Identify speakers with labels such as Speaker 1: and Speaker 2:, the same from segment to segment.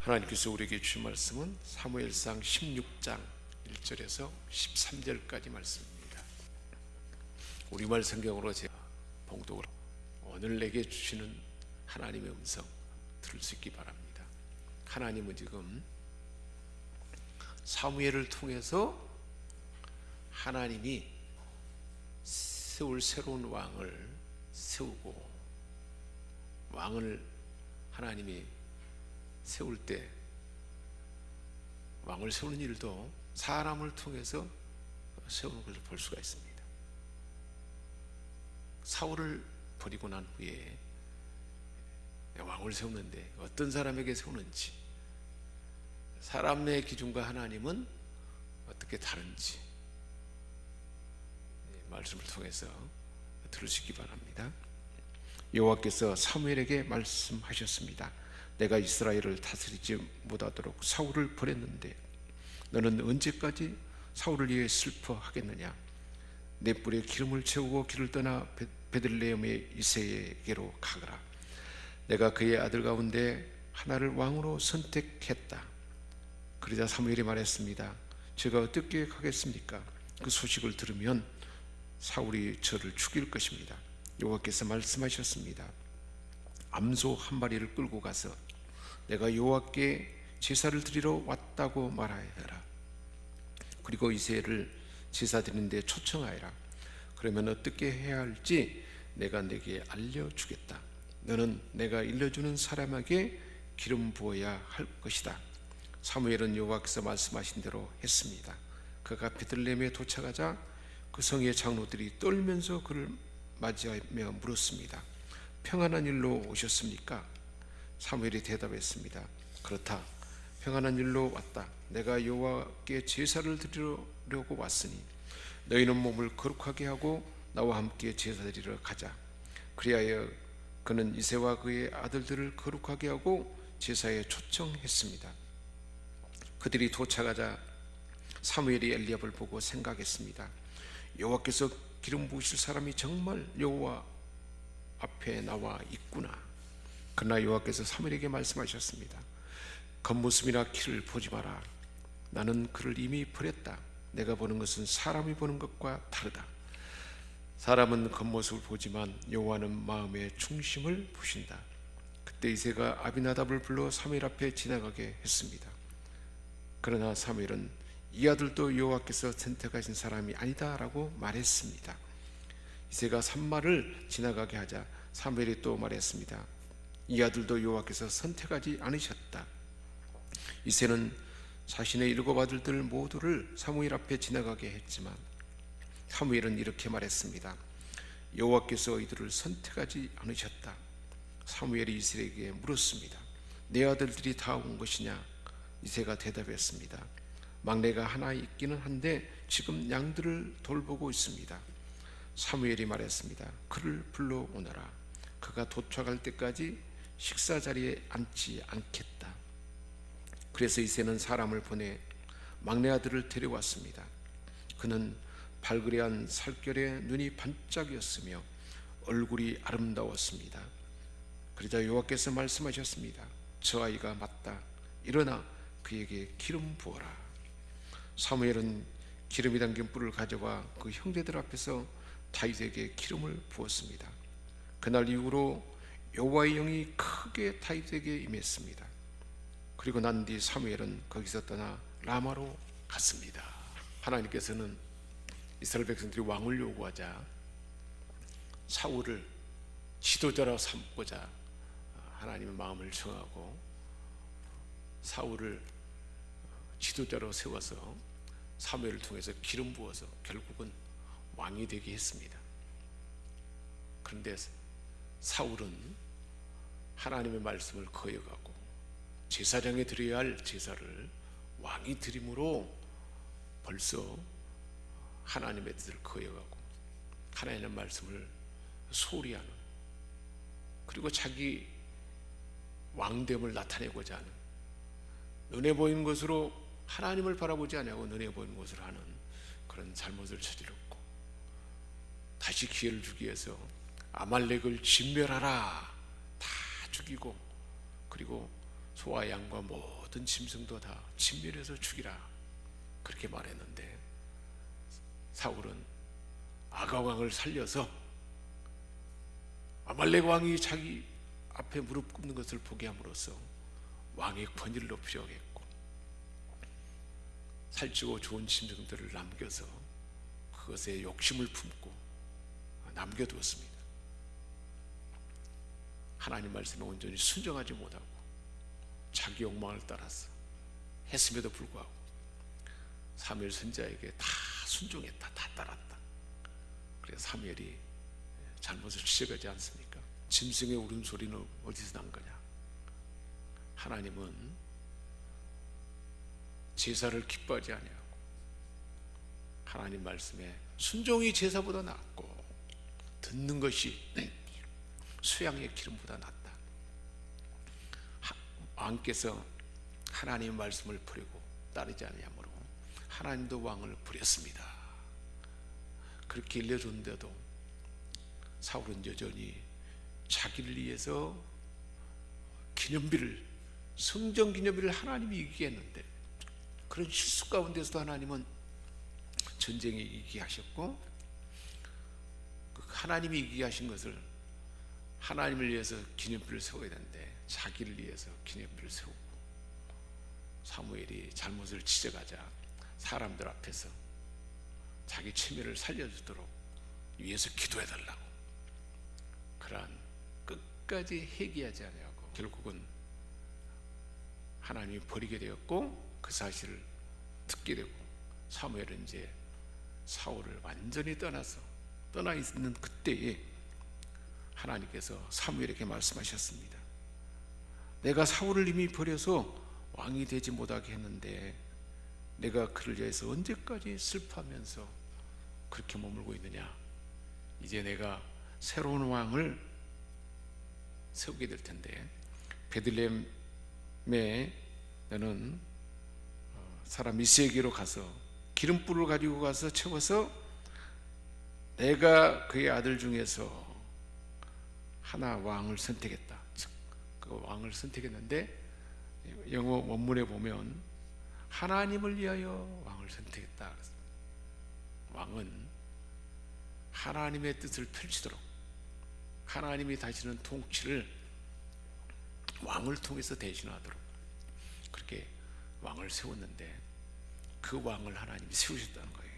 Speaker 1: 하나님께서 우리에게 주신 말씀은 사무엘상 16장 1절에서 13절까지 말씀입니다. 우리말 성경으로 제가 봉독을 오늘 내게 주시는 하나님의 음성 들을 수 있기 바랍니다. 하나님은 지금 사무엘을 통해서 하나님이 세울 새로운 왕을 세우고, 왕을 하나님이 세울 때 왕을 세우는 일도 사람을 통해서 세우는 것을 볼 수가 있습니다. 사울을 버리고 난 후에 왕을 세우는데 어떤 사람에게 세우는지, 사람의 기준과 하나님은 어떻게 다른지 말씀을 통해서 들을 수 있기 바랍니다. 여호와께서 사무엘에게 말씀하셨습니다. 내가 이스라엘을 다스리지 못하도록 사울을 버렸는데 너는 언제까지 사울을 위해 슬퍼하겠느냐? 내 뿔에 기름을 채우고 길을 떠나 베들레헴의 이새에게로 가거라. 내가 그의 아들 가운데 하나를 왕으로 선택했다. 그러자 사무엘이 말했습니다. 제가 어떻게 하겠습니까? 그 소식을 들으면 사울이 저를 죽일 것입니다. 여호와께서 말씀하셨습니다. 암소 한 마리를 끌고 가서 내가 여호와께 제사를 드리러 왔다고 말하여라. 그리고 이새를 제사 드리는 데 초청하여라. 그러면 어떻게 해야 할지 내가 내게 알려주겠다. 너는 내가 일러주는 사람에게 기름 부어야 할 것이다. 사무엘은 여호와께서 말씀하신 대로 했습니다. 그가 베들레헴에 도착하자 그 성의 장로들이 떨면서 그를 맞이하며 물었습니다. 평안한 일로 오셨습니까? 사무엘이 대답했습니다. 그렇다. 평안한 일로 왔다. 내가 여호와께 제사를 드리려고 왔으니 너희는 몸을 거룩하게 하고 나와 함께 제사 드리러 가자. 그리하여 그는 이새와 그의 아들들을 거룩하게 하고 제사에 초청했습니다. 그들이 도착하자 사무엘이 엘리압을 보고 생각했습니다. 여호와께서 기름 부으실 사람이 정말 여호와 앞에 나와 있구나. 그러나 여호와께서 사무엘에게 말씀하셨습니다. 겉모습이나 키를 보지 마라. 나는 그를 이미 버렸다. 내가 보는 것은 사람이 보는 것과 다르다. 사람은 겉모습을 보지만 여호와는 마음의 중심을 보신다. 그때 이새가 아비나답을 불러 사무엘 앞에 지나가게 했습니다. 그러나 사무엘은 이 아들도 여호와께서 선택하신 사람이 아니다 라고 말했습니다. 이새가 산마를 지나가게 하자 사무엘이 또 말했습니다. 이 아들도 여호와께서 선택하지 않으셨다. 이새는 자신의 7 아들들 모두를 사무엘 앞에 지나가게 했지만 사무엘은 이렇게 말했습니다. 여호와께서 이들을 선택하지 않으셨다. 사무엘이 이새에게 물었습니다. 내 아들들이 다 온 것이냐? 이새가 대답했습니다. 막내가 하나 있기는 한데 지금 양들을 돌보고 있습니다. 사무엘이 말했습니다. 그를 불러오너라. 그가 도착할 때까지 식사 자리에 앉지 않겠다. 그래서 이새는 사람을 보내 막내 아들을 데려왔습니다. 그는 발그레한 살결에 눈이 반짝이었으며 얼굴이 아름다웠습니다. 그러자 여호와께서 말씀하셨습니다. 저 아이가 맞다. 일어나 그에게 기름 부어라. 사무엘은 기름이 담긴 뿔을 가져와 그 형제들 앞에서 다윗에게 기름을 부었습니다. 그날 이후로 여호와의 영이 크게 다윗에게 임했습니다. 그리고 난 뒤 사무엘은 거기서 떠나 라마로 갔습니다. 하나님께서는 이스라엘 백성들이 왕을 요구하자 사울을 지도자로 삼고자 하나님의 마음을 정하고 사울을 지도자로 세워서 사무엘을 통해서 기름 부어서 결국은 왕이 되게 했습니다. 그런데 사울은 하나님의 말씀을 거역하고 제사장에 드려야 할 제사를 왕이 드림으로 벌써 하나님의 뜻을 거역하고 하나님의 말씀을 소홀히 하는, 그리고 자기 왕됨을 나타내고자 하는, 눈에 보이는 것으로 하나님을 바라보지 않고 눈에 보이는 것으로 하는 그런 잘못을 저질렀고, 다시 기회를 주기 위해서 아말렉을 진멸하라 다 죽이고, 그리고 소와 양과 모든 짐승도 다 진멸해서 죽이라 그렇게 말했는데, 사울은 아가 왕을 살려서 아말렉 왕이 자기 앞에 무릎 꿇는 것을 보게 함으로써 왕의 권위를 높이려고 했고, 살찌고 좋은 짐승들을 남겨서 그것에 욕심을 품고 남겨두었습니다. 하나님 말씀에 온전히 순종하지 못하고 자기 욕망을 따라서 했음에도 불구하고 사무엘 선지자에게 다 순종했다, 다 따랐다. 그래서 사무엘이 잘못을 지적하지 않습니까? 짐승의 울음소리는 어디서 난 거냐? 하나님은 제사를 기뻐하지 아니하고 하나님 말씀에 순종이 제사보다 낫고 듣는 것이 수양의 기름보다 낫다. 왕께서 하나님의 말씀을 버리고 따르지 아니하므로 하나님도 왕을 버렸습니다. 그렇게 일러줬는데도 사울은 여전히 자기를 위해서 기념비를, 성전 기념비를 하나님이 이기게 했는데, 그런 실수 가운데서도 하나님은 전쟁에 이기게 하셨고, 하나님이 이기게 하신 것을 하나님을 위해서 기념비를 세워야 되는데 자기를 위해서 기념비를 세우고, 사무엘이 잘못을 지적하자 사람들 앞에서 자기 체면을 살려주도록 위해서 기도해달라고, 그러한 끝까지 회개하지 않냐고 결국은 하나님이 버리게 되었고, 그 사실을 듣게 되고, 사무엘은 이제 사울을 완전히 떠나 있는 그때에 하나님께서 사무엘에게 말씀하셨습니다. 내가 사울을 이미 버려서 왕이 되지 못하게 했는데 내가 그를 위해서 언제까지 슬퍼하면서 그렇게 머물고 있느냐? 이제 내가 새로운 왕을 세우게 될 텐데, 베들레헴에 너는 사람 이새에게로 가서 기름불을 가지고 가서 채워서 내가 그의 아들 중에서 하나 왕을 선택했다. 즉, 그 왕을 선택했는데 영어 원문에 보면 하나님을 위하여 왕을 선택했다. 왕은 하나님의 뜻을 펼치도록 하나님이 다시는 통치를 왕을 통해서 대신하도록 그렇게 왕을 세웠는데, 그 왕을 하나님이 세우셨다는 거예요.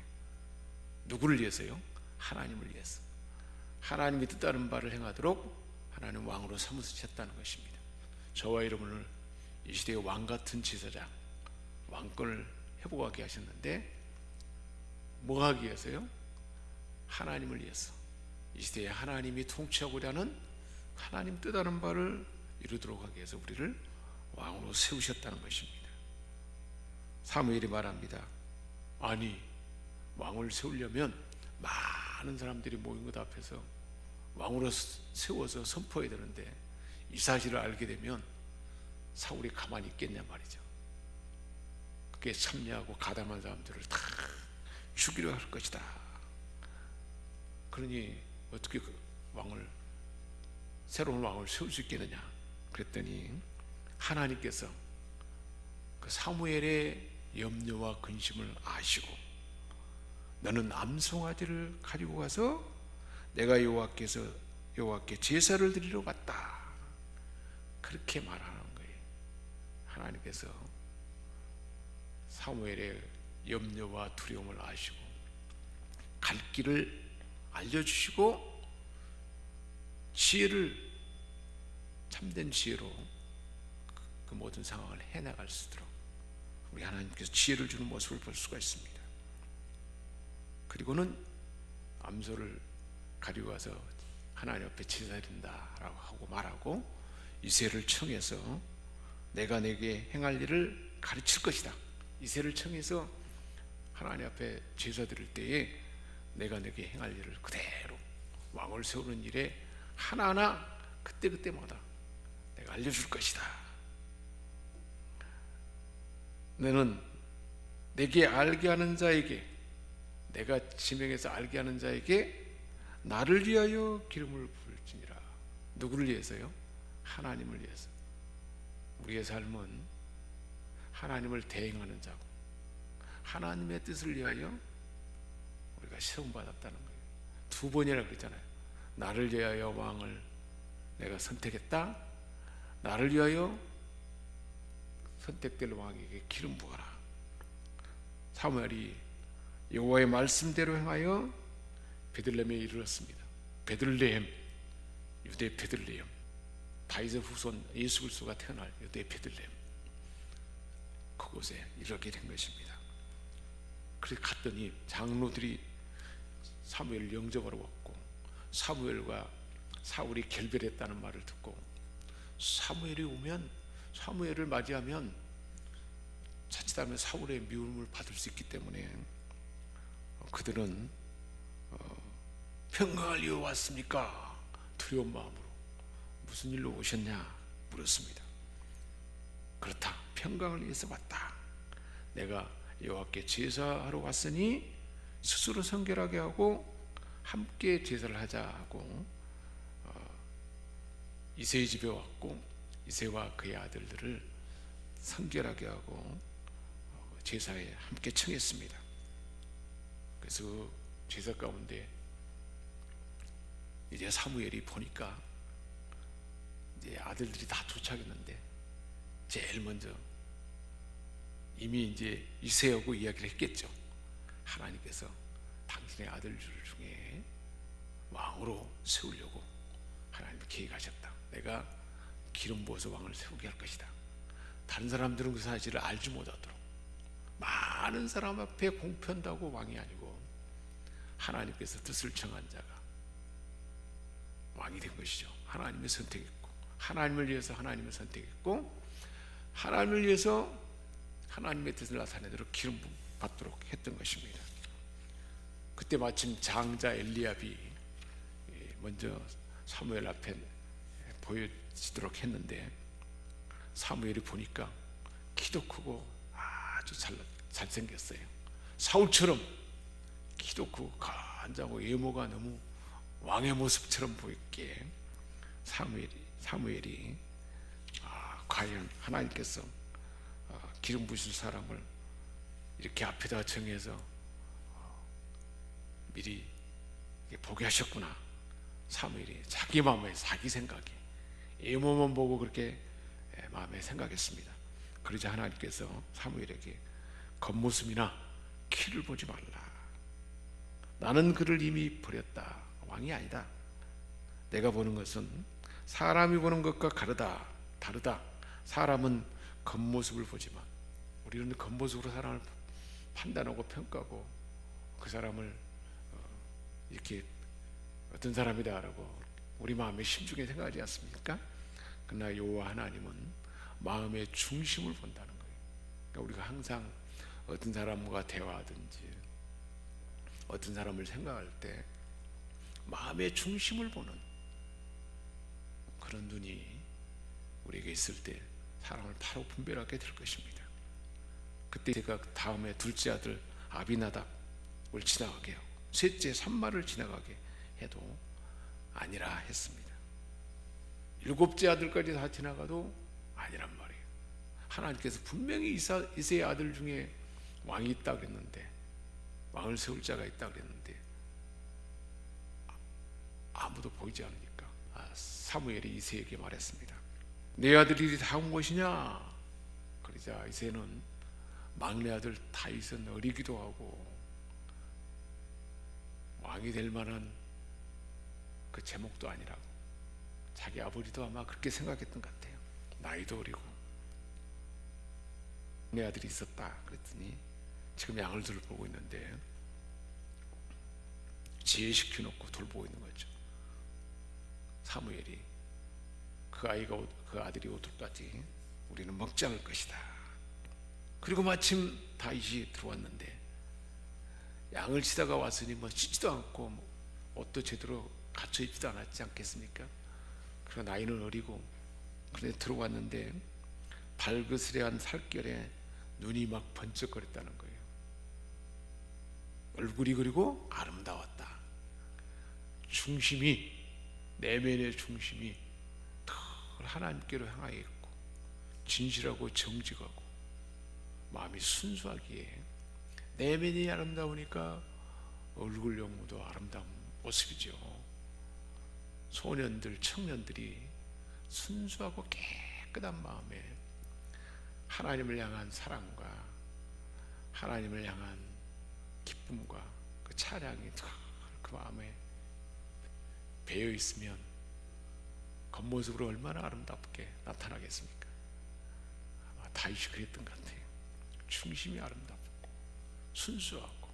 Speaker 1: 누구를 위해서요? 하나님을 위해서. 하나님이 뜻하는 바를 행하도록 하나님 왕으로 삼으셨다는 것입니다. 저와 여러분을 이 시대의 왕 같은 제사장, 왕권을 회복하게 하셨는데 뭐 하기 위해서요? 하나님을 위해서. 이 시대에 하나님이 통치하고자 하는 하나님 뜻하는 바를 이루도록 하기 위해서 우리를 왕으로 세우셨다는 것입니다. 사무엘이 말합니다. 아니, 왕을 세우려면 많은 사람들이 모인 것 앞에서 왕으로 세워서 선포해야 되는데, 이 사실을 알게 되면 사울이 가만히 있겠냐 말이죠. 그게 참여하고 가담한 사람들을 다 죽이려 할 것이다. 그러니 어떻게 그 새로운 왕을 세울 수 있겠느냐? 그랬더니 하나님께서 그 사무엘의 염려와 근심을 아시고, 너는 암송아지를 가지고 가서 내가 여호와께 제사를 드리러 갔다. 그렇게 말하는 거예요. 하나님께서 사무엘의 염려와 두려움을 아시고 갈 길을 알려주시고 지혜를, 참된 지혜로 그 모든 상황을 해나갈 수 있도록 우리 하나님께서 지혜를 주는 모습을 볼 수가 있습니다. 그리고는 암소를 가지고 와서 하나님 앞에 제사드린다라고 하고 말하고, 이새를 청해서 내가 내게 행할 일을 가르칠 것이다. 이새를 청해서 하나님 앞에 제사 드릴 때에 내가 내게 행할 일을 그대로 왕을 세우는 일에 하나하나 그때그때마다 내가 알려줄 것이다. 너는 내게 알게 하는 자에게, 내가 지명해서 알게 하는 자에게 나를 위하여 기름을 부을지니라. 누구를 위해서요? 하나님을 위해서. 우리의 삶은 하나님을 대행하는 자고 하나님의 뜻을 위하여 우리가 시험받았다는 거예요. 두 번이나 그랬잖아요. 나를 위하여 왕을 내가 선택했다. 나를 위하여 선택될 왕에게 기름 부어라. 사무엘이 여호와의 말씀대로 행하여 베들레헴에 이르렀습니다. 베들레헴, 유대 베들레헴, 다윗의 후손 예수 그리스도가 태어날 유대 베들레헴, 그곳에 이르게 된 것입니다. 그래서 갔더니 장로들이 사무엘을 영접하러 왔고, 사무엘과 사울이 결별했다는 말을 듣고, 사무엘이 오면, 사무엘을 맞이하면 자칫하면 사울의 미움을 받을 수 있기 때문에 그들은 평강을 위해 왔습니까? 두려운 마음으로 무슨 일로 오셨냐 물었습니다. 그렇다, 평강을 위해서 왔다. 내가 여호와께 제사하러 왔으니 스스로 성결하게 하고 함께 제사를 하자 하고 이새의 집에 왔고, 이새와 그의 아들들을 성결하게 하고 제사에 함께 청했습니다. 그래서 그 제사 가운데 이제 사무엘이 보니까 이제 아들들이 다 도착했는데 제일 먼저 이미 이제 이새하고 이야기를 했겠죠. 하나님께서 당신의 아들들 중에 왕으로 세우려고 하나님이 계획하셨다. 내가 기름 부어서 왕을 세우게 할 것이다. 다른 사람들은 그 사실을 알지 못하도록, 많은 사람 앞에 공편다고 왕이 아니고 하나님께서 뜻을 정한 자가 왕이 된 것이죠. 하나님을 선택했고, 하나님을 위해서 하나님을 선택했고, 하나님을 위해서 하나님의 뜻을 나타내도록 기름 받도록 했던 것입니다. 그때 마침 장자 엘리압이 먼저 사무엘 앞에 보여지도록 했는데, 사무엘이 보니까 키도 크고 아주 잘생겼어요. 사울처럼 키도 크고 간장하고 외모가 너무 왕의 모습처럼 보였기에 사무엘이 과연 하나님께서 기름 부으실 사람을 이렇게 앞에다 정해서 미리 보게 하셨구나. 사무엘이 자기 마음에, 자기 생각에, 외모만 보고 그렇게 마음에 생각했습니다. 그러자 하나님께서 사무엘에게 겉모습이나 키를 보지 말라. 나는 그를 이미 버렸다. 왕이 아니다. 내가 보는 것은 사람이 보는 것과 다르다. 사람은 겉모습을 보지만 우리는 겉모습으로 사람을 판단하고 평가하고 그 사람을 이렇게 어떤 사람이다라고 우리 마음의 심중에 생각하지 않습니까? 그러나 여호와 하나님은 마음의 중심을 본다는 거예요. 그러니까 우리가 항상 어떤 사람과 대화하든지 어떤 사람을 생각할 때 마음의 중심을 보는 그런 눈이 우리에게 있을 때 사람을 바로 분별하게 될 것입니다. 그때 제가 다음에 둘째 아들 아비나답을 지나가게 하고 셋째 삼마를 지나가게 해도 아니라 했습니다. 일곱째 아들까지 다 지나가도 아니란 말이에요. 하나님께서 분명히 이새의 아들 중에 왕이 있다 그랬는데, 왕을 세울 자가 있다 그랬는데 아무도 보이지 않으니까 사무엘이 이새에게 말했습니다. 내 아들이 다 온 것이냐? 그러자 이새는 막내 아들 다윗은 어리기도 하고 왕이 될 만한 그 제목도 아니라고, 자기 아버지도 아마 그렇게 생각했던 것 같아요. 나이도 어리고 내 아들이 있었다 그랬더니 지금 양을 돌보고 있는데 지혜시켜놓고 돌보고 있는 거죠. 사무엘이 그 아들이 오tul 때까지 우리는 먹지 않을 것이다. 그리고 마침 다윗이 들어왔는데 양을 치다가 왔으니 뭐 씻지도 않고 옷도 제대로 갖춰 입지도 않았지 않겠습니까? 그러나 나이는 어리고 그런데 들어왔는데 발그스레한 살결에 눈이 막 번쩍거렸다는 거예요. 얼굴이 그리고 아름다웠다. 중심이, 내면의 중심이 늘 하나님께로 향하여 있고 진실하고 정직하고 마음이 순수하기에 내면이 아름다우니까 얼굴 용모도 아름다운 모습이죠. 소년들, 청년들이 순수하고 깨끗한 마음에 하나님을 향한 사랑과 하나님을 향한 기쁨과 그 찬양이 그 마음에 배어 있으면 겉모습으로 얼마나 아름답게 나타나겠습니까? 아마 다윗이 그랬던 것 같아요. 중심이 아름답고 순수하고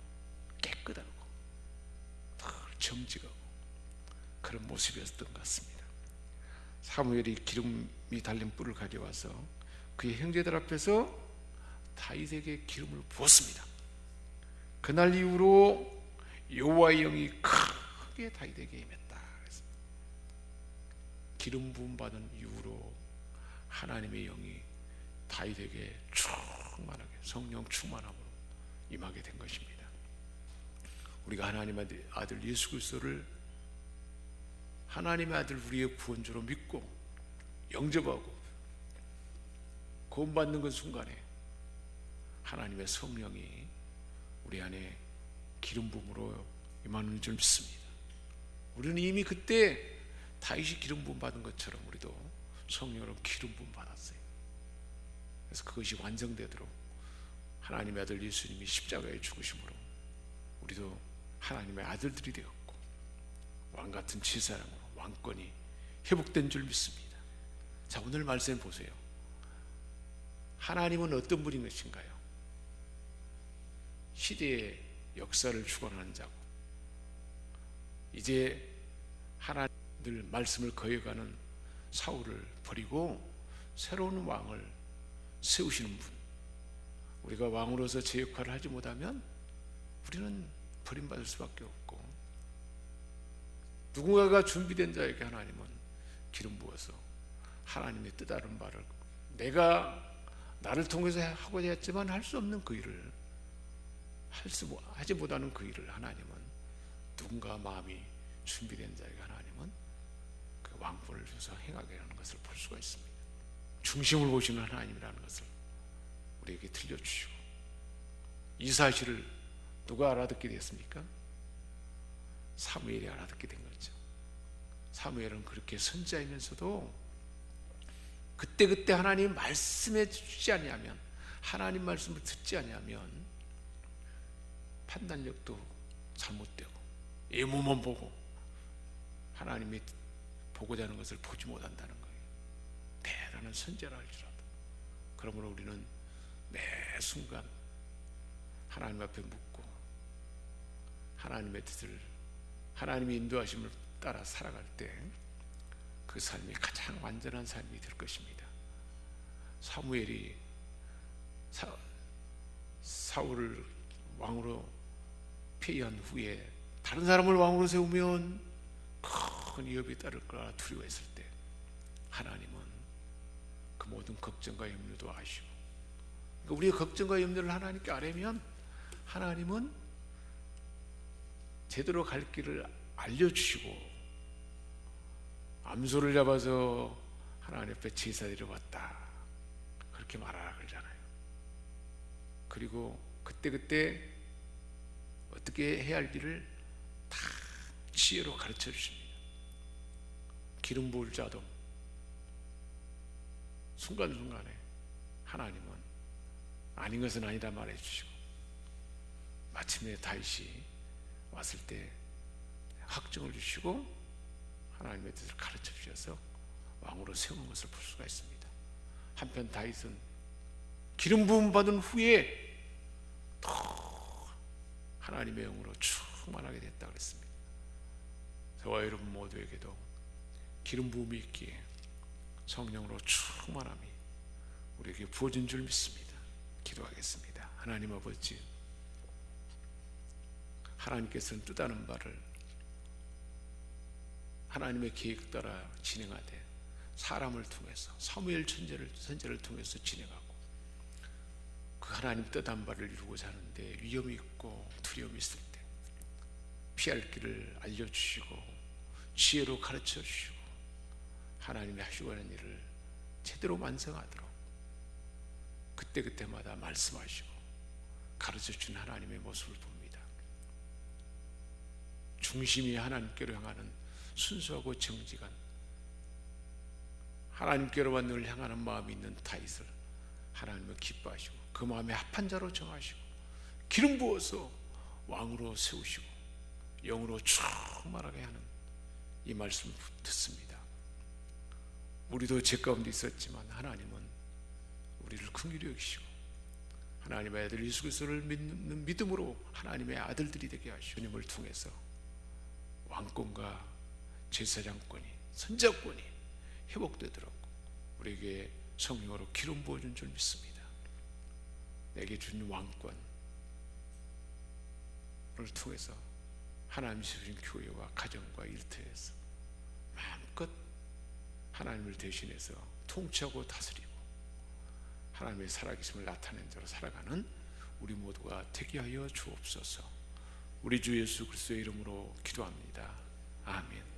Speaker 1: 깨끗하고 정직하고 그런 모습이었던 것 같습니다. 사무엘이 기름이 달린 뿔을 가져와서 그의 형제들 앞에서 다윗에게 기름을 부었습니다. 그날 이후로 여호와의 영이 크게 다윗에게 임했다. 기름 부음 받은 이후로 하나님의 영이 다윗에게 충만하게 성령 충만함으로 임하게 된 것입니다. 우리가 하나님의 아들 예수 그리스도를 하나님의 아들 우리의 구원주로 믿고 영접하고 구원받는 그 순간에 하나님의 성령이 우리 안에 기름 부음으로 임하는 줄 믿습니다. 우리는 이미 그때 다윗이 기름 부음 받은 것처럼 우리도 성령으로 기름 부음 받았어요. 그래서 그것이 완성되도록 하나님의 아들 예수님이 십자가에 죽으심으로 우리도 하나님의 아들들이 되었고 왕같은 제사장으로 왕권이 회복된 줄 믿습니다. 자, 오늘 말씀 보세요. 하나님은 어떤 분인 것인가요? 시대의 역사를 주관하는 자고 이제 하나님 늘 말씀을 거역하는 사울을 버리고 새로운 왕을 세우시는 분. 우리가 왕으로서 제 역할을 하지 못하면 우리는 버림받을 수밖에 없고 누군가가 준비된 자에게 하나님은 기름 부어서 하나님의 뜻다른 말을 내가 나를 통해서 하고자 했지만 할 수 없는 그 일을 하지 못하는 그 일을 하나님은 누군가 마음이 준비된 자에게 하나님은 그 왕권을 줘서 행하게 하는 것을 볼 수가 있습니다. 중심을 보시는 하나님이라는 것을 우리에게 들려주시고 이 사실을 누가 알아듣게 됐습니까? 사무엘이 알아듣게 된 거죠. 사무엘은 그렇게 선지자이면서도 그때그때 하나님 말씀해 주지 아니하면 하나님 말씀을 듣지 아니하면 판단력도 잘못되고 예모만 보고 하나님이 보고자 하는 것을 보지 못한다는 거예요. 대단한 선지자라 할지라도. 그러므로 우리는 매 순간 하나님 앞에 묻고 하나님의 뜻을 하나님의 인도하심을 따라 살아갈 때 그 삶이 가장 완전한 삶이 될 것입니다. 사무엘이 사울을 왕으로 폐위한 후에 다른 사람을 왕으로 세우면 큰 위협이 따를 거라 두려워했을 때 하나님은 그 모든 걱정과 염려도 아시고 그러니까 우리의 걱정과 염려를 하나님께 아뢰면 하나님은 제대로 갈 길을 알려주시고 암소를 잡아서 하나님 앞에 제사드리러 왔다 그렇게 말하라 그러잖아요. 그리고 그때그때 어떻게 해야 할 일을 다 지혜로 가르쳐 주십니다. 기름 부을 자도 순간순간에 하나님은 아닌 것은 아니다 말해 주시고 마침내 다윗이 왔을 때 확정을 주시고 하나님의 뜻을 가르쳐 주셔서 왕으로 세우는 것을 볼 수가 있습니다. 한편 다윗은 기름 부음 받은 후에 더 하나님의 영으로 충만하게 됐다 그랬습니다. 저와 여러분 모두에게도 기름 부음이 있기에 성령으로 충만함이 우리에게 부어진 줄 믿습니다. 기도하겠습니다. 하나님 아버지, 하나님께서는 뜻하는 바를 하나님의 계획 따라 진행하되 사람을 통해서 사무엘 선지자를 통해서 진행하고 그 하나님 뜻한 바를 이루고자 하는데 위험이 있고 두려움이 있을 때 피할 길을 알려주시고 지혜로 가르쳐 주시고 하나님이 하시고 하는 일을 제대로 완성하도록 그때그때마다 말씀하시고 가르쳐준 하나님의 모습을 봅니다. 중심이 하나님께로 향하는 순수하고 정직한, 하나님께로만 늘 향하는 마음이 있는 다윗을 하나님은 기뻐하시고 그 마음에 합한 자로 정하시고 기름 부어서 왕으로 세우시고 영으로 충만하게 하는 이 말씀을 듣습니다. 우리도 죄 가운데 있었지만 하나님은 우리를 긍휼히 여기시고 하나님의 아들 예수 그리스도를 믿는 믿음으로 하나님의 아들들이 되게 하시고 주님을 통해서 왕권과 제사장권이, 선자권이 회복되도록 우리에게 성령으로 기름 부어준 줄 믿습니다. 내게 준 왕권을 통해서 하나님이 주신 교회와 가정과 일터에서 마음껏 하나님을 대신해서 통치하고 다스리고 하나님의 살아계심을 나타낸 자로 살아가는 우리 모두가 되게 하여 주옵소서. 우리 주 예수 그리스도의 이름으로 기도합니다. 아멘.